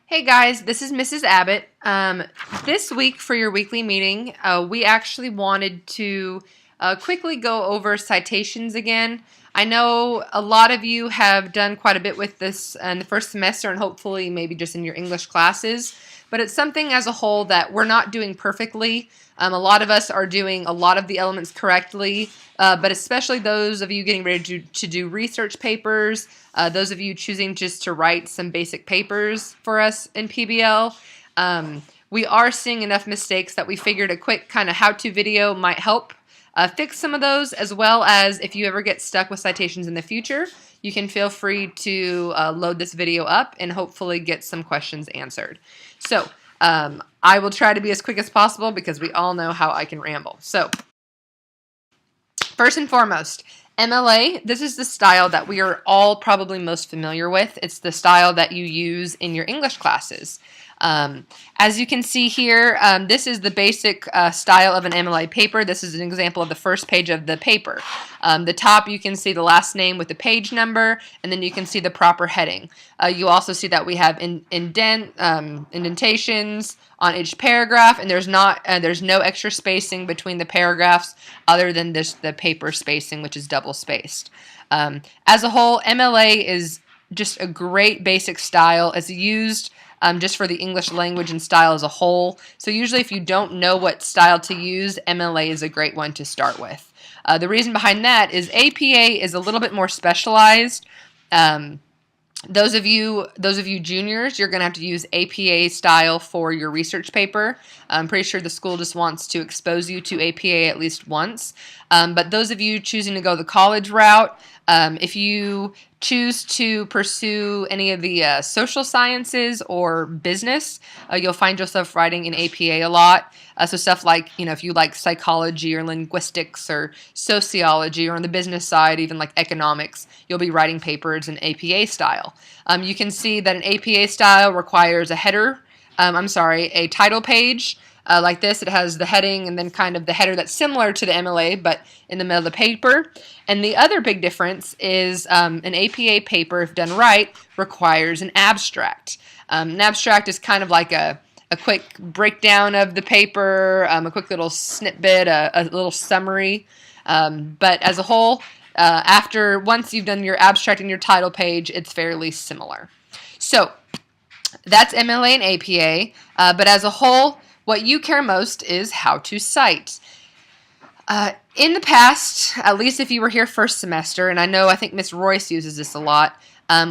Hey guys, this is Mrs. Abbott. This week for your weekly meeting, we actually wanted to quickly go over citations again. I know a lot of you have done quite a bit with this in the first semester and hopefully maybe just in your English classes, but it's something as a whole that we're not doing perfectly. A lot of us are doing a lot of the elements correctly, but especially those of you getting ready to do research papers, those of you choosing just to write some basic papers for us in PBL. We are seeing enough mistakes that we figured a quick kind of how-to video might help fix some of those, as well as if you ever get stuck with citations in the future, you can feel free to load this video up and hopefully get some questions answered. So I will try to be as quick as possible because we all know how I can ramble. So first and foremost, MLA, this is the style that we are all probably most familiar with. It's the style that you use in your English classes. As you can see here, this is the basic style of an MLA paper. This is an example of the first page of the paper. The top, you can see the last name with the page number, and then you can see the proper heading. You also see that we have indentations on each paragraph, and there's no extra spacing between the paragraphs other than the paper spacing, which is double spaced. As a whole, MLA is just a great basic style. It's used just for the English language and style as a whole. So usually if you don't know what style to use, MLA is a great one to start with. The reason behind that is APA is a little bit more specialized. Those of you juniors, you're going to have to use APA style for your research paper. I'm pretty sure the school just wants to expose you to APA at least once. But those of you choosing to go the college route, if you choose to pursue any of the social sciences or business, you'll find yourself writing in APA a lot. So stuff like, if you like psychology or linguistics or sociology, or on the business side, even like economics, you'll be writing papers in APA style. You can see that an APA style requires a title page. Like this, it has the heading and then kind of the header that's similar to the MLA, but in the middle of the paper. And the other big difference is an APA paper, if done right, requires an abstract. An abstract is kind of like a quick breakdown of the paper, a quick little snippet, a little summary. But as a whole, once you've done your abstract and your title page, it's fairly similar. So that's MLA and APA. But as a whole, what you care most is how to cite. In the past, at least if you were here first semester, and I think Miss Royce uses this a lot,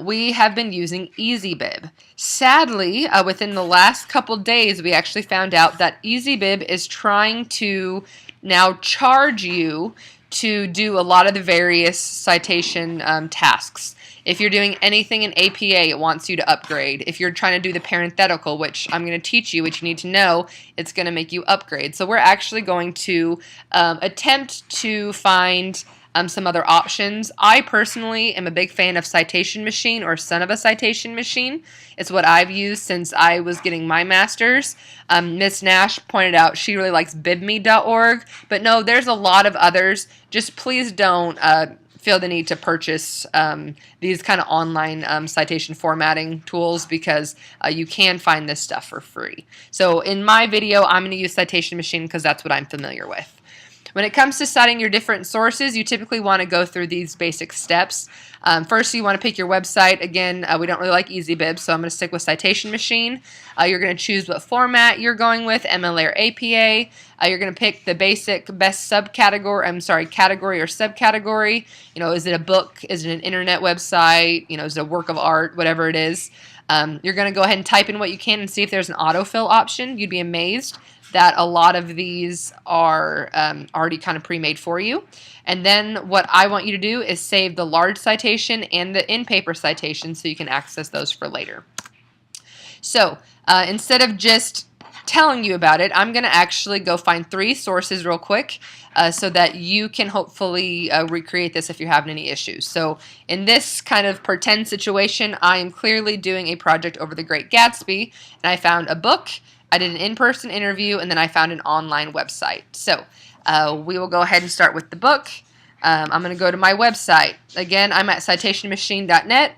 we have been using EasyBib. Sadly, within the last couple days, we actually found out that EasyBib is trying to now charge you to do a lot of the various citation tasks. If you're doing anything in APA, it wants you to upgrade. If you're trying to do the parenthetical, which I'm going to teach you, which you need to know, it's going to make you upgrade. So we're actually going to attempt to find some other options. I personally am a big fan of Citation Machine, or son of a Citation Machine. It's what I've used since I was getting my master's. Miss Nash pointed out she really likes bibme.org, but no, there's a lot of others. Just please don't feel the need to purchase these kind of online citation formatting tools, because you can find this stuff for free. So in my video, I'm going to use Citation Machine because that's what I'm familiar with. When it comes to citing your different sources, you typically want to go through these basic steps. First, you want to pick your website. Again, we don't really like EasyBib, so I'm going to stick with Citation Machine. You're going to choose what format you're going with, MLA or APA. You're going to pick the basic best category or subcategory. Is it a book? Is it an internet website? Is it a work of art? Whatever it is. You're going to go ahead and type in what you can and see if there's an autofill option. You'd be amazed that a lot of these are already kind of pre-made for you. And then what I want you to do is save the large citation and the in-paper citation so you can access those for later. So instead of just telling you about it, I'm going to actually go find 3 sources real quick so that you can hopefully recreate this if you're having any issues. So in this kind of pretend situation, I am clearly doing a project over The Great Gatsby, and I found a book, I did an in-person interview, and then I found an online website. So we will go ahead and start with the book. I'm going to go to my website. Again, I'm at citationmachine.net.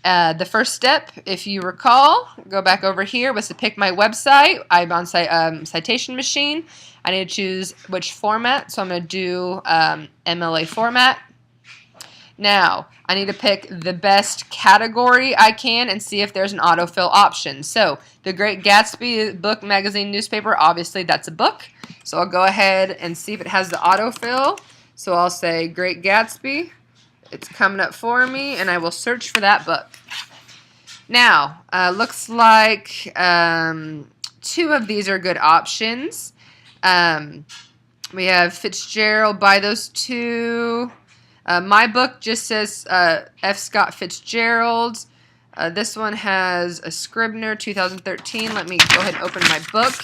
The first step, if you recall, go back over here, was to pick my website. I'm on Citation Machine. I need to choose which format, so I'm going to do MLA format. Now, I need to pick the best category I can and see if there's an autofill option. So, The Great Gatsby book, magazine, newspaper, obviously that's a book. So I'll go ahead and see if it has the autofill. So I'll say Great Gatsby. It's coming up for me, and I will search for that book. Now, looks like 2 of these are good options. We have Fitzgerald by those 2. My book just says F. Scott Fitzgerald. This one has a Scribner, 2013. Let me go ahead and open my book.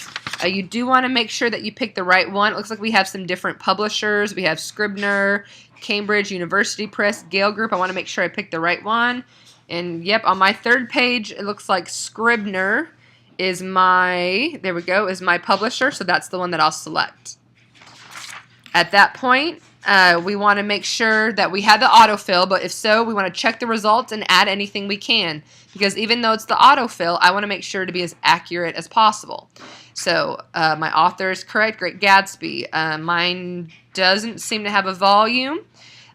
You do want to make sure that you pick the right one. It looks like we have some different publishers. We have Scribner, Cambridge University Press, Gale Group. I want to make sure I pick the right one. And yep, on my 3rd page, it looks like Scribner is my, there we go, is my publisher. So that's the one that I'll select. At that point, we want to make sure that we have the autofill, but if so, we want to check the results and add anything we can. Because even though it's the autofill, I want to make sure to be as accurate as possible. So my author is correct, Great Gatsby. Mine doesn't seem to have a volume.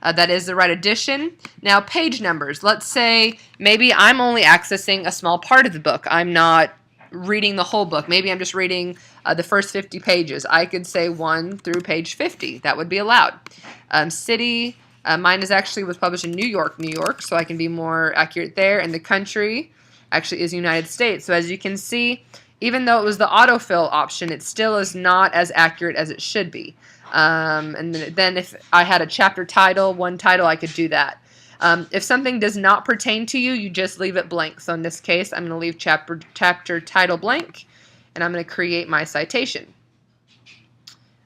That is the right edition. Now, page numbers. Let's say maybe I'm only accessing a small part of the book. I'm not reading the whole book. Maybe I'm just reading the first 50 pages. I could say 1 through page 50. That would be allowed. City, mine was published in New York, New York, so I can be more accurate there. And the country actually is United States. So as you can see, even though it was the autofill option, it still is not as accurate as it should be. And then if I had a chapter title, one title, I could do that. If something does not pertain to you, you just leave it blank. So in this case, I'm going to leave chapter title blank, and I'm going to create my citation.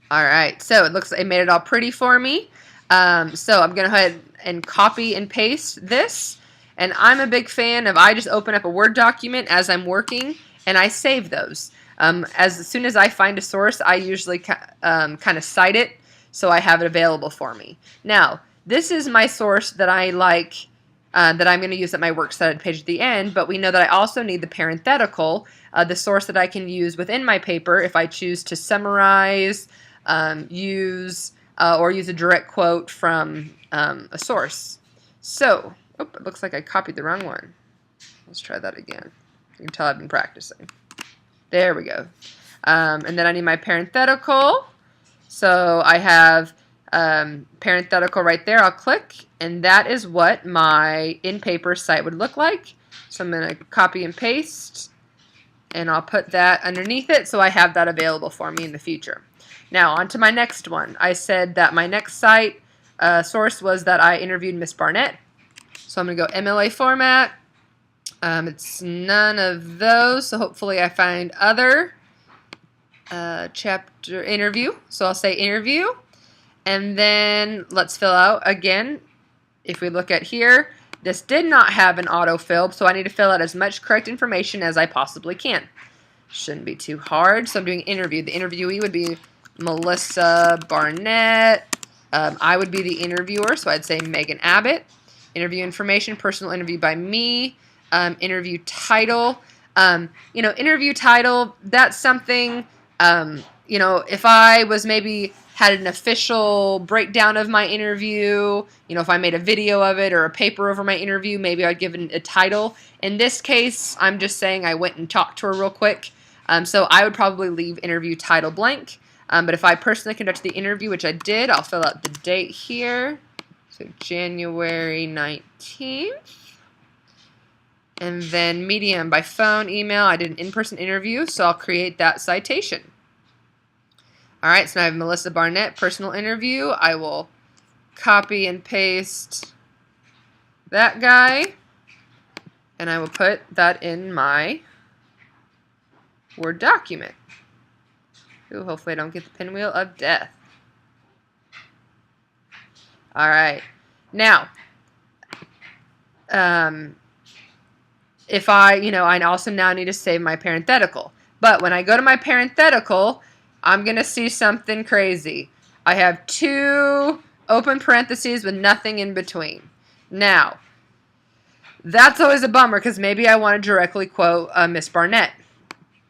All right, so it looks like it made it all pretty for me. So I'm going to go ahead and copy and paste this. And I'm a big fan of I just open up a Word document as I'm working, and I save those. As soon as I find a source, I usually kind of cite it so I have it available for me. Now, this is my source that I like, that I'm going to use at my works cited page at the end, but we know that I also need the parenthetical, the source that I can use within my paper if I choose to summarize, use a direct quote from a source. So, it looks like I copied the wrong one. Let's try that again. You can tell I've been practicing. There we go. And then I need my parenthetical. So I have parenthetical right there. I'll click, and that is what my in-paper site would look like. So I'm going to copy and paste, and I'll put that underneath it so I have that available for me in the future. Now on to my next one. I said that my next site source was that I interviewed Miss Barnett. So I'm going to go MLA format. It's none of those, so hopefully I find other chapter interview. So I'll say interview, and then let's fill out again. If we look at here, this did not have an autofill, so I need to fill out as much correct information as I possibly can. Shouldn't be too hard. So I'm doing interview. The interviewee would be Melissa Barnett. I would be the interviewer, so I'd say Megan Abbott. Interview information, personal interview by me. Interview title. Interview title, that's something, if I was maybe had an official breakdown of my interview, if I made a video of it or a paper over my interview, maybe I'd give it a title. In this case, I'm just saying I went and talked to her real quick. So I would probably leave interview title blank. But if I personally conducted the interview, which I did, I'll fill out the date here. So January 19th. And then medium by phone, email. I did an in-person interview, so I'll create that citation. All right, so now I have Melissa Barnett, personal interview. I will copy and paste that guy, and I will put that in my Word document. Ooh, hopefully I don't get the pinwheel of death. All right, now, if I also now need to save my parenthetical. But when I go to my parenthetical, I'm going to see something crazy. I have 2 open parentheses with nothing in between. Now, That's always a bummer because maybe I want to directly quote Miss Barnett.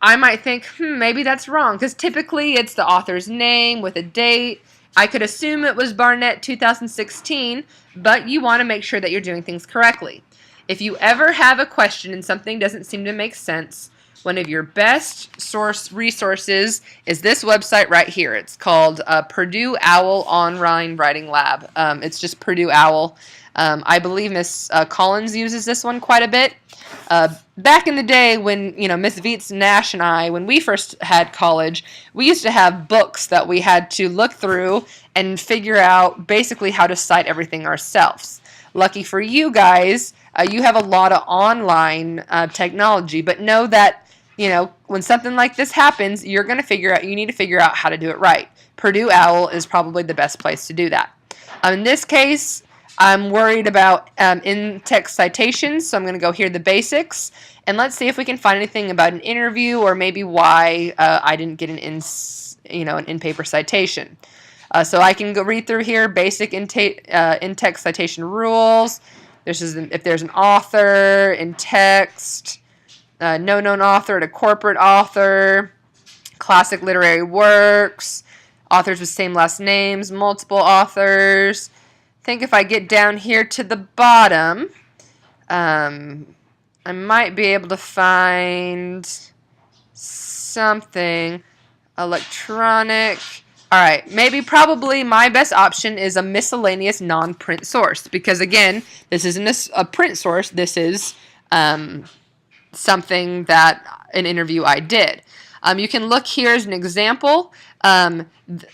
I might think, maybe that's wrong because typically it's the author's name with a date. I could assume it was Barnett 2016, but you want to make sure that you're doing things correctly. If you ever have a question and something doesn't seem to make sense, one of your best source resources is this website right here. It's called Purdue Owl Online Writing Lab. It's just Purdue Owl. I believe Miss Collins uses this one quite a bit. Back in the day when, Miss Viets Nash and I, when we first had college, we used to have books that we had to look through and figure out basically how to cite everything ourselves. Lucky for you guys, you have a lot of online technology, but know that, when something like this happens, you need to figure out how to do it right. Purdue Owl is probably the best place to do that. In this case, I'm worried about in-text citations, so I'm going to go here, the basics, and let's see if we can find anything about an interview or maybe why I didn't get an in-paper citation. So I can go read through here, basic in-text citation rules. This is if there's an author, in text, no known author to corporate author, classic literary works, authors with same last names, multiple authors. I think if I get down here to the bottom, I might be able to find something electronic. All right, probably my best option is a miscellaneous non-print source because, again, this isn't a print source. This is something that an interview I did. You can look here as an example.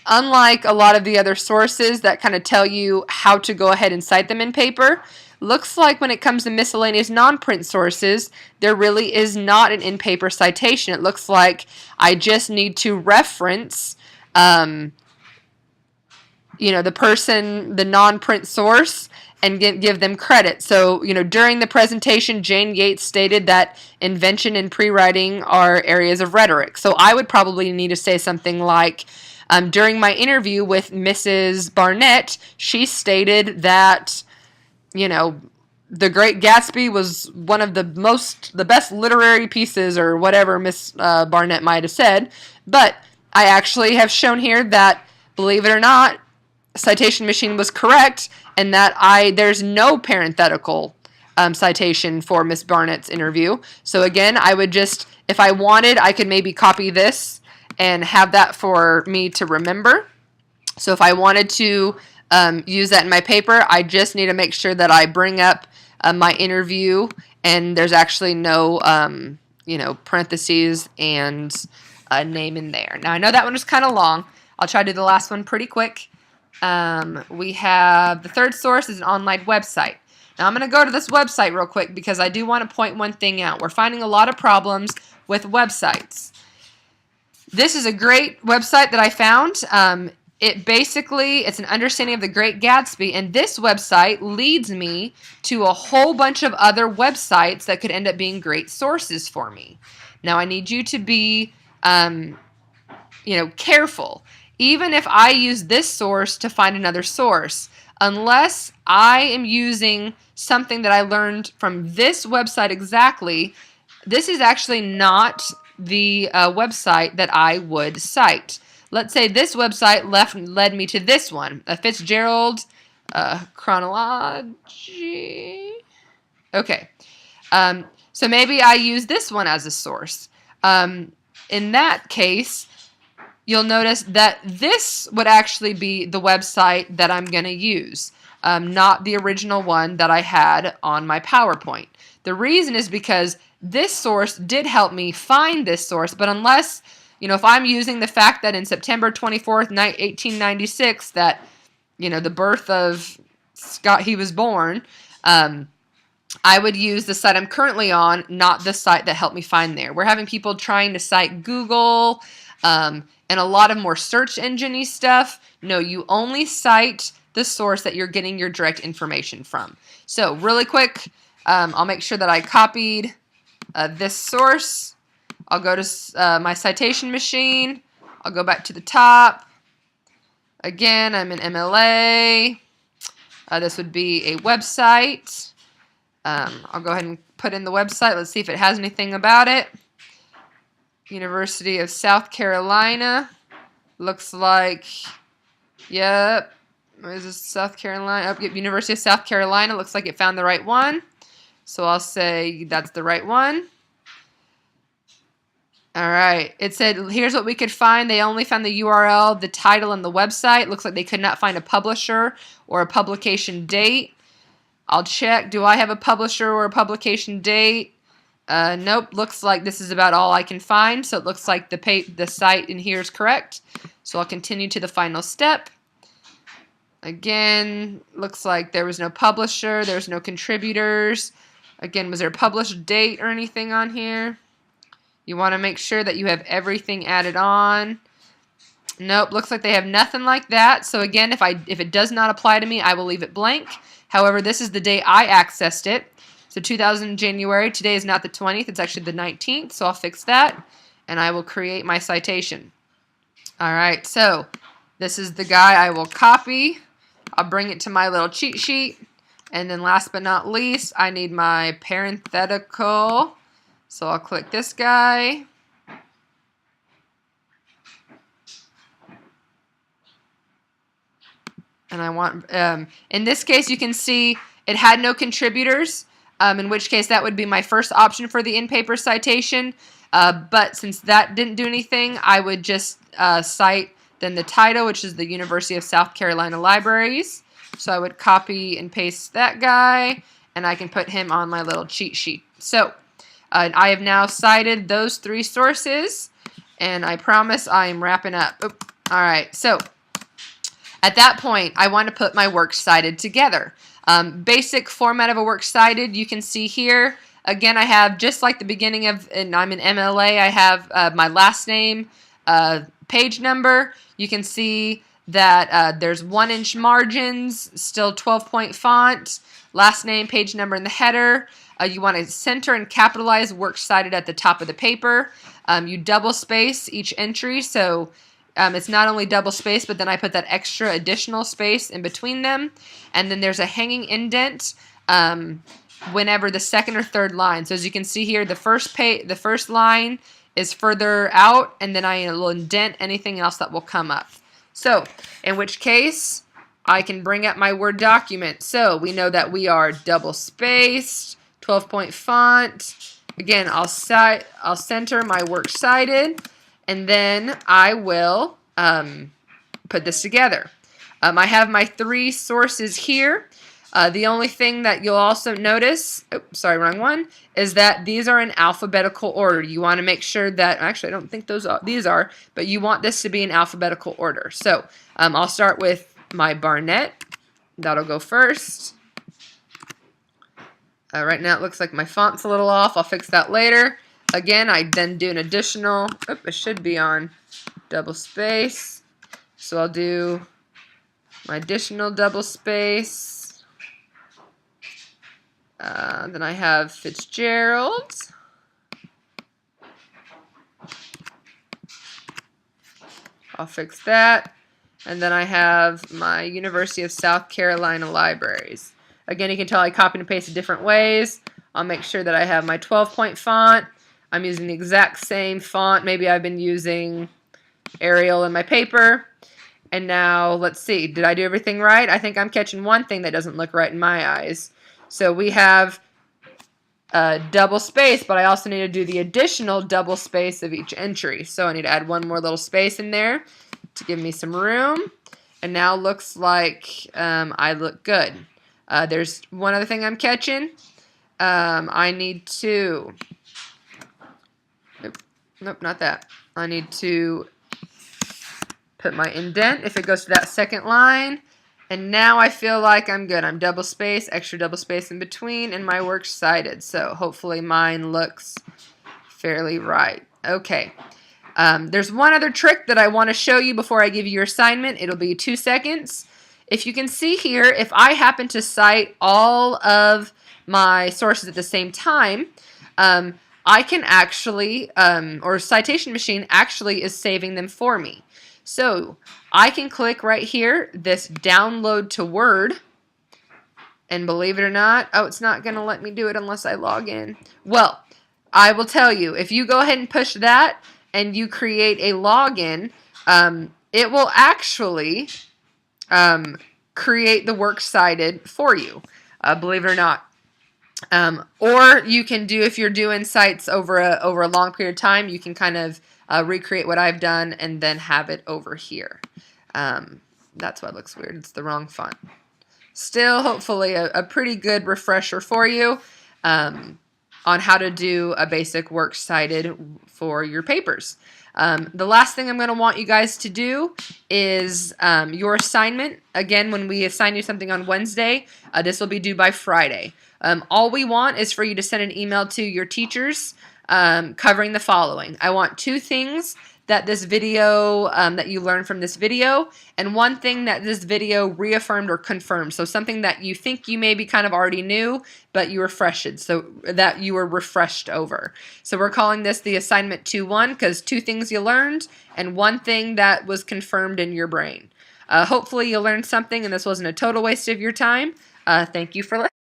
Unlike a lot of the other sources that kind of tell you how to go ahead and cite them in paper, looks like when it comes to miscellaneous non-print sources, there really is not an in-paper citation. It looks like I just need to reference the non-print source and give them credit. So, during the presentation, Jane Yates stated that invention and pre-writing are areas of rhetoric. So I would probably need to say something like, during my interview with Mrs. Barnett, she stated that, The Great Gatsby was one of the best literary pieces, or whatever Miss Barnett might have said. But I actually have shown here that, believe it or not, Citation Machine was correct, and that there's no parenthetical citation for Miss Barnett's interview. So again, I would just, if I wanted, I could maybe copy this and have that for me to remember. So if I wanted to use that in my paper, I just need to make sure that I bring up my interview and there's actually no, parentheses and a name in there. Now I know that one was kind of long. I'll try to do the last one pretty quick. We have the third source is an online website. Now I'm going to go to this website real quick because I do want to point one thing out. We're finding a lot of problems with websites. This is a great website that I found. It's an understanding of the Great Gatsby, and this website leads me to a whole bunch of other websites that could end up being great sources for me. Now I need you to be, careful. Even if I use this source to find another source, unless I am using something that I learned from this website exactly, this is actually not the website that I would cite. Let's say this website led me to this one, a Fitzgerald chronology. Okay, so maybe I use this one as a source. In that case, you'll notice that this would actually be the website that I'm going to use, not the original one that I had on my PowerPoint. The reason is because this source did help me find this source, but unless, if I'm using the fact that in September 24th, 1896, that, the birth of Scott, he was born, I would use the site I'm currently on, not the site that helped me find there. We're having people trying to cite Google, and a lot of more search engine-y stuff. No, you only cite the source that you're getting your direct information from. So really quick, I'll make sure that I copied this source. I'll go to my citation machine. I'll go back to the top. Again, I'm in MLA. This would be a website. I'll go ahead and put in the website. Let's see if it has anything about it. University of South Carolina. Looks like, yep. Is this South Carolina? Oh, yep, University of South Carolina. Looks like it found the right one. So I'll say that's the right one. All right. It said, here's what we could find. They only found the URL, the title, and the website. Looks like they could not find a publisher or a publication date. I'll check. Do I have a publisher or a publication date? Nope. Looks like this is about all I can find. So it looks like the site in here is correct. So I'll continue to the final step. Again, looks like there was no publisher. There's no contributors. Again, was there a published date or anything on here? You want to make sure that you have everything added on. Nope, looks like they have nothing like that. So again, if it does not apply to me, I will leave it blank. However, this is the day I accessed it. So 2000 January, today is not the 20th, it's actually the 19th, so I'll fix that, and I will create my citation. All right, so this is the guy I will copy. I'll bring it to my little cheat sheet, and then last but not least, I need my parenthetical. So I'll click this guy. And I want, in this case, you can see it had no contributors, in which case that would be my first option for the in-paper citation. But since that didn't do anything, I would just cite then the title, which is the University of South Carolina Libraries. So I would copy and paste that guy, and I can put him on my little cheat sheet. So I have now cited those 3 sources, and I promise I am wrapping up. Oop. All right, so at that point, I want to put my works cited together. Basic format of a works cited, you can see here. Again, I have, just like the beginning of, and I'm in MLA, I have my last name, page number. You can see that there's 1-inch margins, still 12-point font, last name, page number in the header. You want to center and capitalize works cited at the top of the paper. You double space each entry, so it's not only double space, but then I put that extra additional space in between them. And then there's a hanging indent whenever the second or third line. So as you can see here, the first line is further out, and then I will indent anything else that will come up. So in which case, I can bring up my Word document. So we know that we are double spaced, 12-point font. Again, I'll center my works cited, and then I will put this together. I have my 3 sources here. The only thing that you'll also notice, oops, sorry, wrong one, is that these are in alphabetical order. You want to make sure that, actually I don't think these are, but you want this to be in alphabetical order. So I'll start with my Barnett. That'll go first. Right now it looks like my font's a little off. I'll fix that later. Again, I then do an additional, it should be on double space. So I'll do my additional double space. Then I have Fitzgerald. I'll fix that. And then I have my University of South Carolina Libraries. Again, you can tell I copied and pasted different ways. I'll make sure that I have my 12-point font. I'm using the exact same font. Maybe I've been using Arial in my paper. And now, let's see, did I do everything right? I think I'm catching one thing that doesn't look right in my eyes. So we have double space, but I also need to do the additional double space of each entry. So I need to add one more little space in there to give me some room. And now looks like I look good. There's one other thing I'm catching. I need to, nope, not that. I need to put my indent if it goes to that second line. And now I feel like I'm good. I'm double space, extra double space in between, and my works cited. So hopefully mine looks fairly right. Okay. There's one other trick that I want to show you before I give you your assignment. It'll be 2 seconds. If you can see here, if I happen to cite all of my sources at the same time, I can actually, or Citation Machine actually is saving them for me. So I can click right here, this download to Word, And believe it or not, oh, it's not going to let me do it unless I log in. Well, I will tell you, if you go ahead and push that and you create a login, it will actually create the works cited for you, believe it or not. Or you can do, if you're doing sites over a long period of time, you can kind of recreate what I've done and then have it over here. That's why it looks weird. It's the wrong font. Still, hopefully, a pretty good refresher for you on how to do a basic works cited for your papers. The last thing I'm going to want you guys to do is your assignment. Again, when we assign you something on Wednesday, this will be due by Friday. All we want is for you to send an email to your teachers covering the following. I want 2 things that this video, that you learned from this video, and 1 thing that this video reaffirmed or confirmed. So something that you think you maybe kind of already knew, but you refreshed, so that you were refreshed over. So we're calling this the assignment 2-1 because 2 things you learned and 1 thing that was confirmed in your brain. Hopefully you learned something and this wasn't a total waste of your time. Thank you for listening.